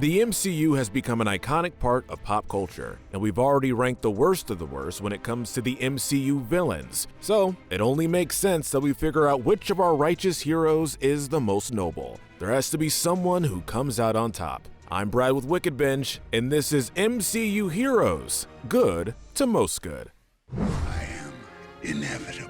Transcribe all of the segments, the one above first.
The MCU has become an iconic part of pop culture, and we've already ranked the worst of the worst when it comes to the MCU villains. So, it only makes sense that we figure out which of our righteous heroes is the most noble. There has to be someone who comes out on top. I'm Brad with Wicked Binge, and this is MCU Heroes, good to most good. I am inevitable.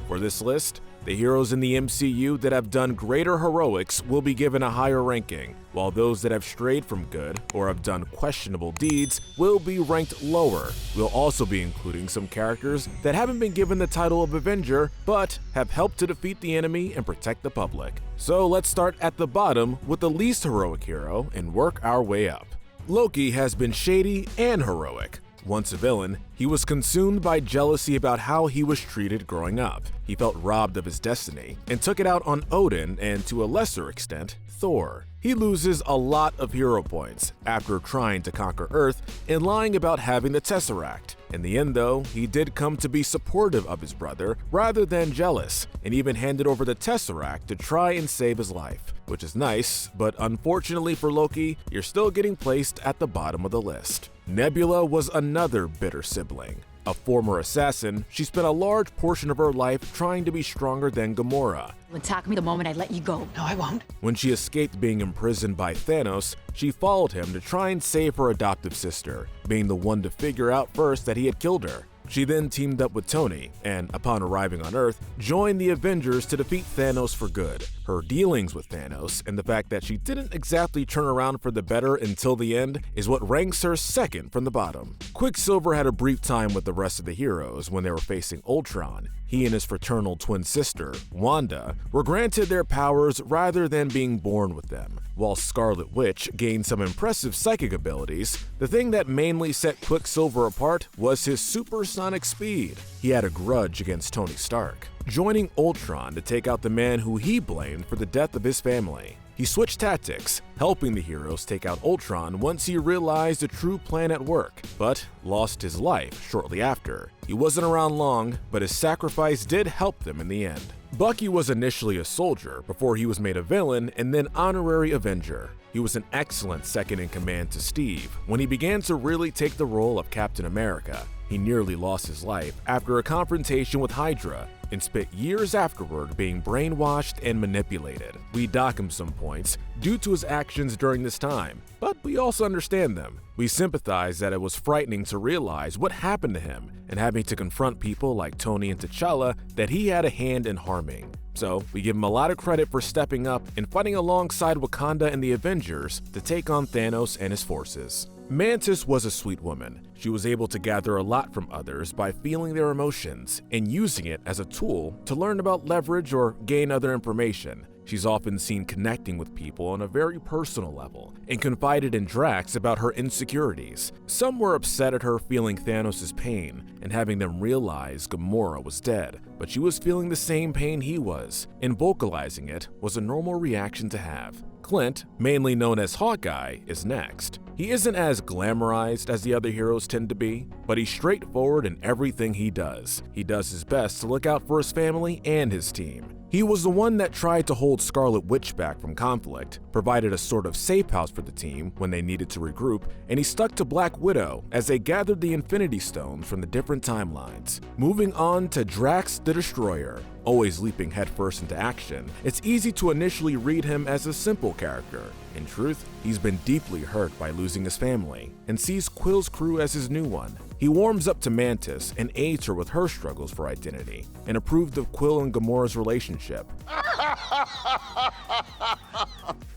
For this list, the heroes in the MCU that have done greater heroics will be given a higher ranking, while those that have strayed from good or have done questionable deeds will be ranked lower. We'll also be including some characters that haven't been given the title of Avenger, but have helped to defeat the enemy and protect the public. So let's start at the bottom with the least heroic hero and work our way up. Loki has been shady and heroic. Once a villain, he was consumed by jealousy about how he was treated growing up. He felt robbed of his destiny and took it out on Odin and, to a lesser extent, Thor. He loses a lot of hero points after trying to conquer Earth and lying about having the Tesseract. In the end, though, he did come to be supportive of his brother rather than jealous, and even handed over the Tesseract to try and save his life, which is nice, but unfortunately for Loki, you're still getting placed at the bottom of the list. Nebula was another bitter sibling. A former assassin, she spent a large portion of her life trying to be stronger than Gamora. Attack me the moment I let you go. No, I won't. When she escaped being imprisoned by Thanos, she followed him to try and save her adoptive sister, being the one to figure out first that he had killed her. She then teamed up with Tony and, upon arriving on Earth, joined the Avengers to defeat Thanos for good. Her dealings with Thanos and the fact that she didn't exactly turn around for the better until the end is what ranks her second from the bottom. Quicksilver had a brief time with the rest of the heroes when they were facing Ultron. He and his fraternal twin sister, Wanda, were granted their powers rather than being born with them. While Scarlet Witch gained some impressive psychic abilities, the thing that mainly set Quicksilver apart was his supersonic speed. He had a grudge against Tony Stark, joining Ultron to take out the man who he blamed for the death of his family. He switched tactics, helping the heroes take out Ultron once he realized the true plan at work, but lost his life shortly after. He wasn't around long, but his sacrifice did help them in the end. Bucky was initially a soldier before he was made a villain and then honorary Avenger. He was an excellent second-in-command to Steve when he began to really take the role of Captain America. He nearly lost his life after a confrontation with Hydra and spent years afterward being brainwashed and manipulated. We dock him some points due to his actions during this time, but we also understand them. We sympathize that it was frightening to realize what happened to him and having to confront people like Tony and T'Challa that he had a hand in harming. So, we give him a lot of credit for stepping up and fighting alongside Wakanda and the Avengers to take on Thanos and his forces. Mantis was a sweet woman. She was able to gather a lot from others by feeling their emotions and using it as a tool to learn about leverage or gain other information. She's often seen connecting with people on a very personal level and confided in Drax about her insecurities. Some were upset at her feeling Thanos' pain and having them realize Gamora was dead, but she was feeling the same pain he was, and vocalizing it was a normal reaction to have. Clint, mainly known as Hawkeye, is next. He isn't as glamorized as the other heroes tend to be, but he's straightforward in everything he does. He does his best to look out for his family and his team. He was the one that tried to hold Scarlet Witch back from conflict, provided a sort of safe house for the team when they needed to regroup, and he stuck to Black Widow as they gathered the Infinity Stones from the different timelines. Moving on to Drax the Destroyer. Always leaping headfirst into action, it's easy to initially read him as a simple character. In truth, he's been deeply hurt by losing his family and sees Quill's crew as his new one. He warms up to Mantis and aids her with her struggles for identity and approved of Quill and Gamora's relationship.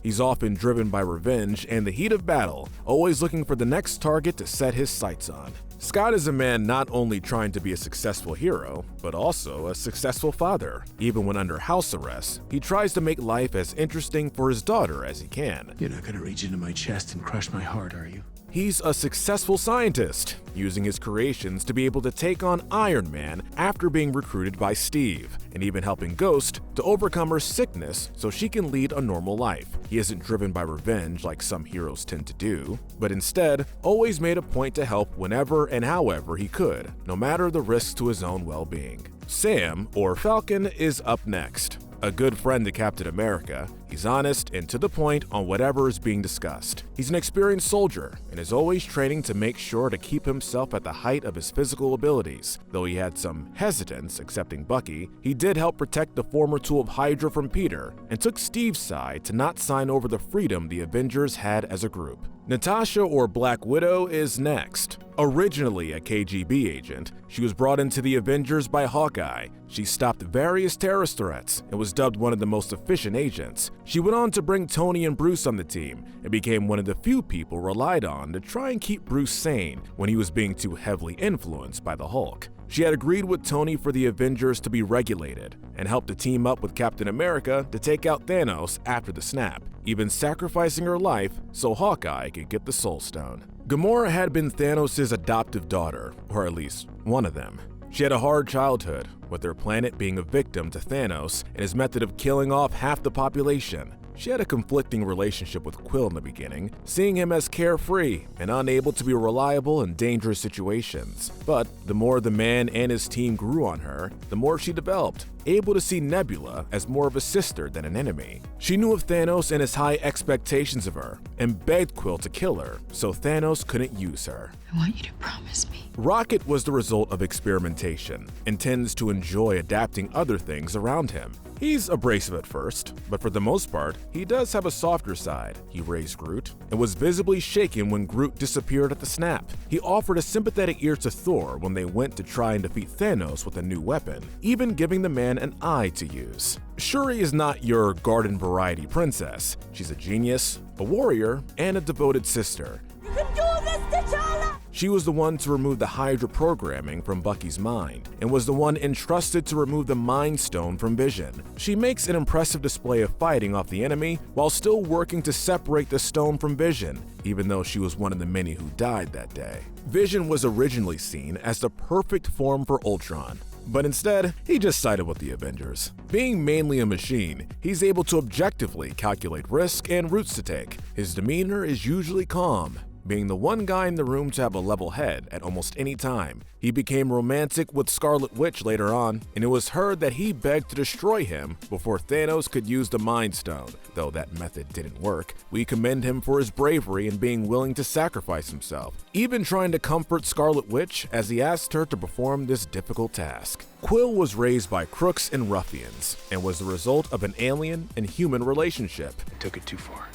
He's often driven by revenge and the heat of battle, always looking for the next target to set his sights on. Scott is a man not only trying to be a successful hero, but also a successful father. Even when under house arrest, he tries to make life as interesting for his daughter as he can. You're not gonna reach into my chest and crush my heart, are you? He's a successful scientist, using his creations to be able to take on Iron Man after being recruited by Steve, and even helping Ghost to overcome her sickness so she can lead a normal life. He isn't driven by revenge like some heroes tend to do, but instead always made a point to help whenever and however he could, no matter the risk to his own well-being. Sam, or Falcon, is up next. A good friend to Captain America, He's honest and to the point on whatever is being discussed. He's an experienced soldier and is always training to make sure to keep himself at the height of his physical abilities. Though he had some hesitance accepting Bucky, he did help protect the former tool of Hydra from Peter and took Steve's side to not sign over the freedom the Avengers had as a group. Natasha, or Black Widow, is next. Originally a KGB agent, she was brought into the Avengers by Hawkeye. She stopped various terrorist threats and was dubbed one of the most efficient agents. She went on to bring Tony and Bruce on the team and became one of the few people relied on to try and keep Bruce sane when he was being too heavily influenced by the Hulk. She had agreed with Tony for the Avengers to be regulated and helped to team up with Captain America to take out Thanos after the snap, even sacrificing her life so Hawkeye could get the Soul Stone. Gamora had been Thanos' adoptive daughter, or at least one of them. She had a hard childhood, with her planet being a victim to Thanos and his method of killing off half the population. She had a conflicting relationship with Quill in the beginning, seeing him as carefree and unable to be reliable in dangerous situations. But the more the man and his team grew on her, the more she developed, able to see Nebula as more of a sister than an enemy. She knew of Thanos and his high expectations of her, and begged Quill to kill her so Thanos couldn't use her. I want you to promise me. Rocket was the result of experimentation and tends to enjoy adapting other things around him. He's abrasive at first, but for the most part, he does have a softer side. He raised Groot and was visibly shaken when Groot disappeared at the snap. He offered a sympathetic ear to Thor when they went to try and defeat Thanos with a new weapon, even giving the man an eye to use. Shuri is not your garden variety princess. She's a genius, a warrior, and a devoted sister. You can do this, T'Challa! She was the one to remove the Hydra programming from Bucky's mind, and was the one entrusted to remove the Mind Stone from Vision. She makes an impressive display of fighting off the enemy while still working to separate the stone from Vision, even though she was one of the many who died that day. Vision was originally seen as the perfect form for Ultron, but instead, he just sided with the Avengers. Being mainly a machine, he's able to objectively calculate risk and routes to take. His demeanor is usually calm, being the one guy in the room to have a level head at almost any time. He became romantic with Scarlet Witch later on, and it was heard that he begged to destroy him before Thanos could use the Mind Stone. Though that method didn't work, we commend him for his bravery in being willing to sacrifice himself, even trying to comfort Scarlet Witch as he asked her to perform this difficult task. Quill was raised by crooks and ruffians, and was the result of an alien and human relationship. I took it too far.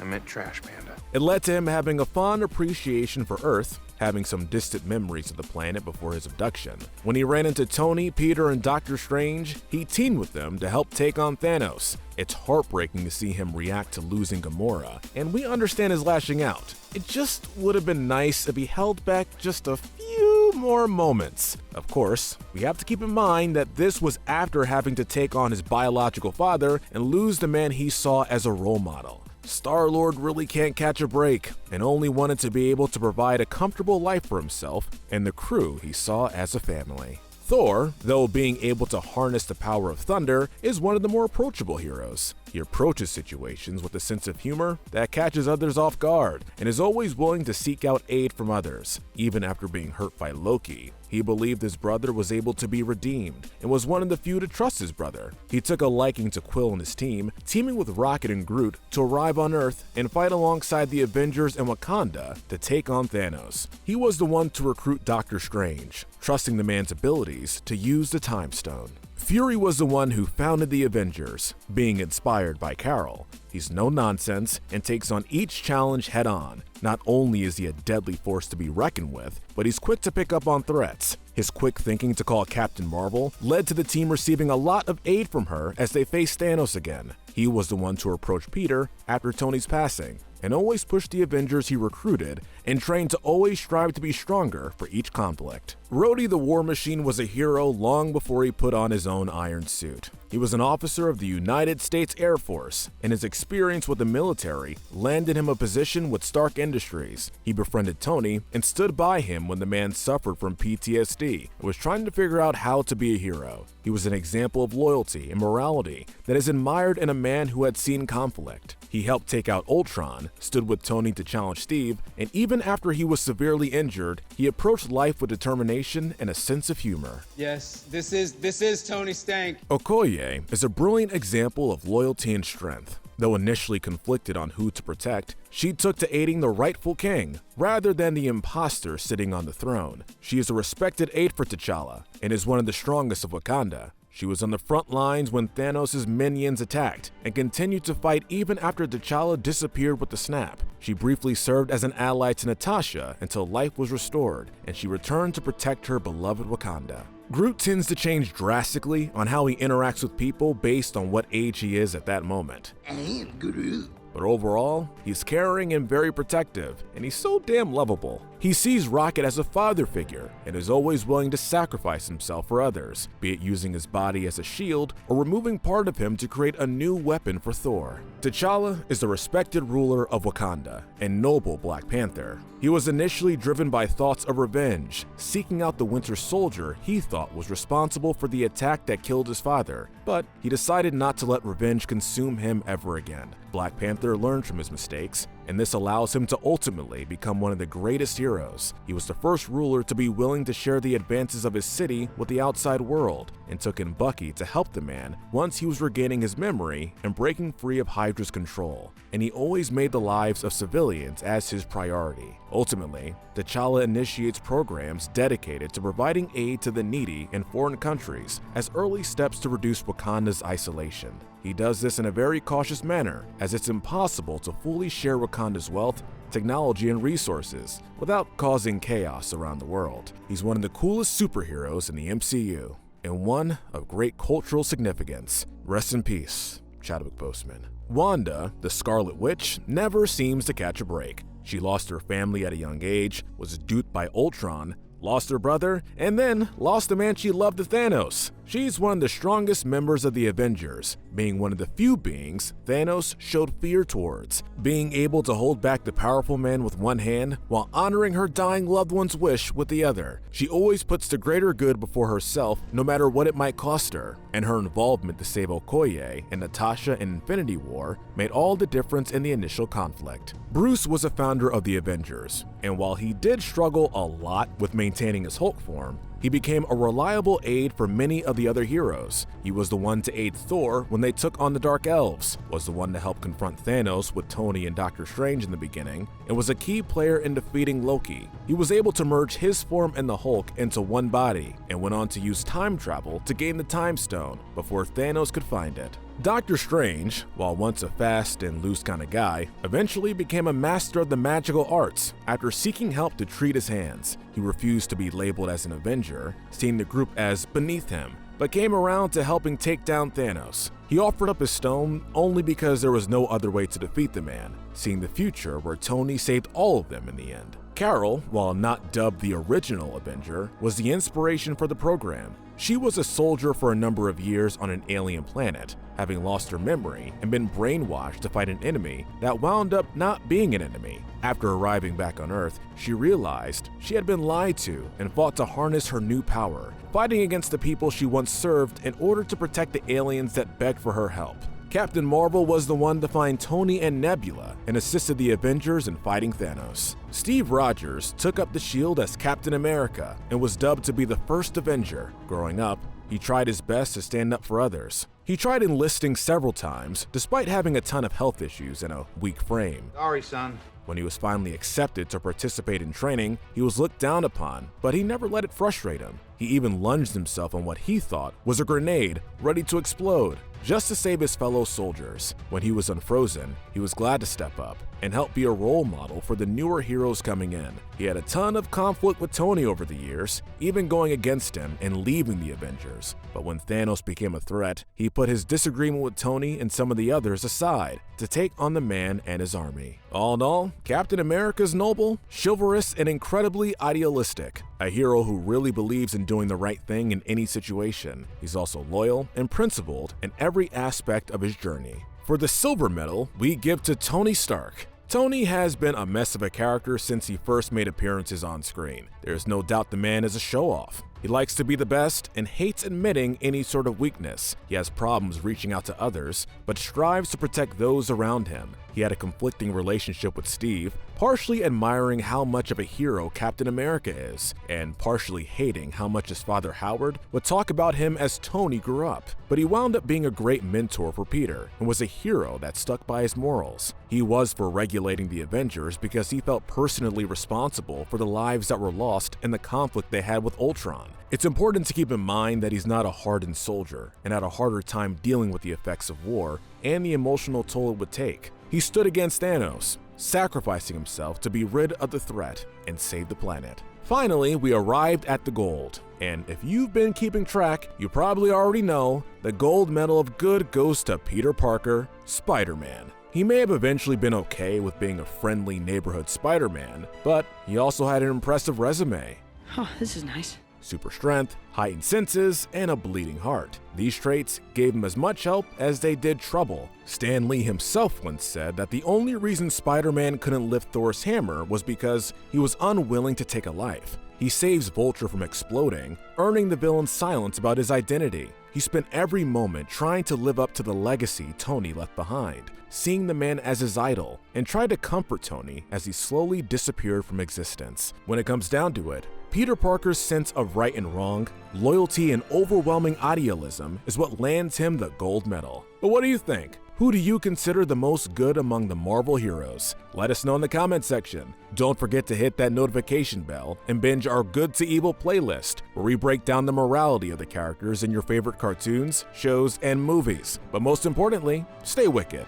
I meant trash panda. It led to him having a fond appreciation for Earth, having some distant memories of the planet before his abduction. When he ran into Tony, Peter, and Doctor Strange, he teamed with them to help take on Thanos. It's heartbreaking to see him react to losing Gamora, and we understand his lashing out. It just would have been nice if he held back just a few more moments. Of course, we have to keep in mind that this was after having to take on his biological father and lose the man he saw as a role model. Star-Lord really can't catch a break and only wanted to be able to provide a comfortable life for himself and the crew he saw as a family. Thor, though being able to harness the power of thunder, is one of the more approachable heroes. He approaches situations with a sense of humor that catches others off guard and is always willing to seek out aid from others. Even after being hurt by Loki, he believed his brother was able to be redeemed and was one of the few to trust his brother. He took a liking to Quill and his team, teaming with Rocket and Groot to arrive on Earth and fight alongside the Avengers and Wakanda to take on Thanos. He was the one to recruit Doctor Strange, trusting the man's abilities to use the Time Stone. Fury was the one who founded the Avengers, being inspired by Carol. He's no nonsense and takes on each challenge head on. Not only is he a deadly force to be reckoned with, but he's quick to pick up on threats. His quick thinking to call Captain Marvel led to the team receiving a lot of aid from her as they faced Thanos again. He was the one to approach Peter after Tony's passing, and always pushed the Avengers he recruited and trained to always strive to be stronger for each conflict. Rhodey the War Machine was a hero long before he put on his own iron suit. He was an officer of the United States Air Force, and his experience with the military landed him a position with Stark Industries. He befriended Tony and stood by him when the man suffered from PTSD and was trying to figure out how to be a hero. He was an example of loyalty and morality that is admired in a man who had seen conflict. He helped take out Ultron, stood with Tony to challenge Steve, and even after he was severely injured, he approached life with determination and a sense of humor. Yes, this is Tony Stank. Okoye is a brilliant example of loyalty and strength. Though initially conflicted on who to protect, she took to aiding the rightful king rather than the imposter sitting on the throne. She is a respected aide for T'Challa and is one of the strongest of Wakanda. She was on the front lines when Thanos' minions attacked and continued to fight even after T'Challa disappeared with the snap. She briefly served as an ally to Natasha until life was restored, and she returned to protect her beloved Wakanda. Groot tends to change drastically on how he interacts with people based on what age he is at that moment. I am Groot. But overall, he's caring and very protective, and he's so damn lovable. He sees Rocket as a father figure and is always willing to sacrifice himself for others, be it using his body as a shield or removing part of him to create a new weapon for Thor. T'Challa is the respected ruler of Wakanda and noble Black Panther. He was initially driven by thoughts of revenge, seeking out the Winter Soldier he thought was responsible for the attack that killed his father, but he decided not to let revenge consume him ever again. Black Panther learned from his mistakes, and this allows him to ultimately become one of the greatest heroes. He was the first ruler to be willing to share the advances of his city with the outside world, and took in Bucky to help the man once he was regaining his memory and breaking free of Hydra's control. And he always made the lives of civilians as his priority. Ultimately, T'Challa initiates programs dedicated to providing aid to the needy in foreign countries as early steps to reduce Wakanda's isolation. He does this in a very cautious manner, as it's impossible to fully share Wakanda's wealth, technology, and resources without causing chaos around the world. He's one of the coolest superheroes in the MCU, and one of great cultural significance. Rest in peace, Chadwick Boseman. Wanda, the Scarlet Witch, never seems to catch a break. She lost her family at a young age, was duped by Ultron, lost her brother, and then lost the man she loved to Thanos. She's one of the strongest members of the Avengers, being one of the few beings Thanos showed fear towards, being able to hold back the powerful man with one hand while honoring her dying loved one's wish with the other. She always puts the greater good before herself, no matter what it might cost her, and her involvement to save Okoye and Natasha in Infinity War made all the difference in the initial conflict. Bruce was a founder of the Avengers, and while he did struggle a lot with maintaining his Hulk form, he became a reliable aid for many of the other heroes. He was the one to aid Thor when they took on the Dark Elves, was the one to help confront Thanos with Tony and Doctor Strange in the beginning, and was a key player in defeating Loki. He was able to merge his form and the Hulk into one body, and went on to use time travel to gain the Time Stone before Thanos could find it. Doctor Strange, while once a fast and loose kind of guy, eventually became a master of the magical arts after seeking help to treat his hands. He refused to be labeled as an Avenger, seeing the group as beneath him, but came around to helping take down Thanos. He offered up his stone only because there was no other way to defeat the man, seeing the future where Tony saved all of them in the end. Carol, while not dubbed the original Avenger, was the inspiration for the program. She was a soldier for a number of years on an alien planet, having lost her memory and been brainwashed to fight an enemy that wound up not being an enemy. After arriving back on Earth, she realized she had been lied to and fought to harness her new power, fighting against the people she once served in order to protect the aliens that begged for her help. Captain Marvel was the one to find Tony and Nebula and assisted the Avengers in fighting Thanos. Steve Rogers took up the shield as Captain America and was dubbed to be the first Avenger. Growing up, he tried his best to stand up for others. He tried enlisting several times, despite having a ton of health issues and a weak frame. Sorry, son. When he was finally accepted to participate in training, he was looked down upon, but he never let it frustrate him. He even lunged himself on what he thought was a grenade ready to explode, just to save his fellow soldiers. When he was unfrozen, he was glad to step up and help be a role model for the newer heroes coming in. He had a ton of conflict with Tony over the years, even going against him and leaving the Avengers. But when Thanos became a threat, he put his disagreement with Tony and some of the others aside to take on the man and his army. All in all, Captain America's noble, chivalrous, and incredibly idealistic. A hero who really believes in doing the right thing in any situation. He's also loyal and principled in every aspect of his journey. For the silver medal, we give to Tony Stark. Tony has been a mess of a character since he first made appearances on screen. There's no doubt the man is a show-off. He likes to be the best and hates admitting any sort of weakness. He has problems reaching out to others, but strives to protect those around him. He had a conflicting relationship with Steve, partially admiring how much of a hero Captain America is, and partially hating how much his father Howard would talk about him as Tony grew up. But he wound up being a great mentor for Peter, and was a hero that stuck by his morals. He was for regulating the Avengers because he felt personally responsible for the lives that were lost in the conflict they had with Ultron. It's important to keep in mind that he's not a hardened soldier, and had a harder time dealing with the effects of war and the emotional toll it would take. He stood against Thanos, sacrificing himself to be rid of the threat and save the planet. Finally, we arrived at the gold, and if you've been keeping track, you probably already know the gold medal of good goes to Peter Parker, Spider-Man. He may have eventually been okay with being a friendly neighborhood Spider-Man, but he also had an impressive resume. Oh, this is nice. Super strength, heightened senses, and a bleeding heart. These traits gave him as much help as they did trouble. Stan Lee himself once said that the only reason Spider-Man couldn't lift Thor's hammer was because he was unwilling to take a life. He saves Vulture from exploding, earning the villain's silence about his identity. He spent every moment trying to live up to the legacy Tony left behind, seeing the man as his idol, and tried to comfort Tony as he slowly disappeared from existence. When it comes down to it, Peter Parker's sense of right and wrong, loyalty, and overwhelming idealism is what lands him the gold medal. But what do you think? Who do you consider the most good among the Marvel heroes? Let us know in the comment section. Don't forget to hit that notification bell and binge our Good to Evil playlist, where we break down the morality of the characters in your favorite cartoons, shows, and movies. But most importantly, stay wicked.